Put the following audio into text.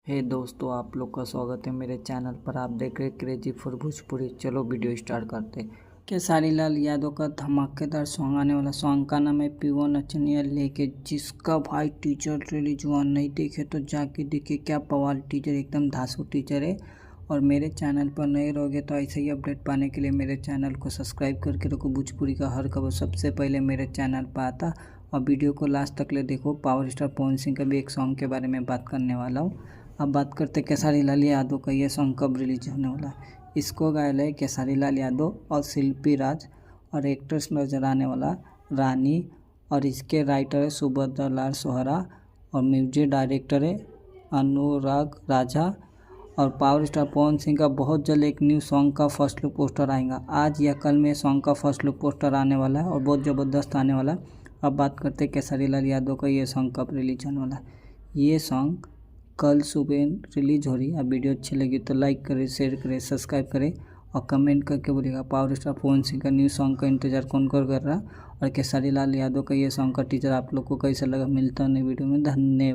हे दोस्तों, आप लोग का स्वागत है मेरे चैनल पर। आप देख रहे क्रेजी फॉर भोजपुरी। चलो वीडियो स्टार्ट करते हैं। खेसारी लाल यादव का धमाकेदार सॉन्ग आने वाला। सॉन्ग का नाम है पीओ नचनिया लेके, जिसका भाई टीचर रिलीज हुआ। नहीं देखे तो जाके देखे, क्या बवाल टीचर, एकदम धांसू टीचर है। और मेरे चैनल पर नए रहोगे तो ऐसे ही अपडेट पाने के लिए मेरे चैनल को सब्सक्राइब करके रखो। भोजपुरी का हर खबर सबसे पहले मेरे चैनल पर आता। और वीडियो को लास्ट तक ले देखो। पावर स्टार पवन सिंह का भी एक सॉन्ग के बारे में बात करने वाला हूँ। अब बात करते खेसारी लाल यादव का। ये सॉन्ग कब रिलीज होने वाला है। इसको गाया है खेसारी लाल यादव और शिल्पी राज, और एक्ट्रेस नजर आने वाला रानी, और इसके राइटर है सुभद्रा लाल सोहरा, और म्यूजिक डायरेक्टर है अनुराग राजा। और पावर स्टार पवन सिंह का बहुत जल्द एक न्यू सॉन्ग का फर्स्ट लुक पोस्टर आएगा। आज या कल में सॉन्ग का फर्स्ट लुक पोस्टर आने वाला है और बहुत ज़बरदस्त आने वाला है। अब बात करते हैं खेसारी लाल यादव का ये सॉन्ग कब रिलीज होने वाला है। ये सॉन्ग कल सुबह रिलीज हो रही है। अब वीडियो अच्छी लगी तो लाइक करें, शेयर करें, सब्सक्राइब करें और कमेंट करके बोलिएगा पावर स्टार पवन सिंह का न्यू सॉन्ग का इंतजार कौन कर रहा। और खेसारी लाल यादव का ये सॉन्ग का टीजर आप लोग को कैसा लगा। मिलता है नई वीडियो में। धन्यवाद।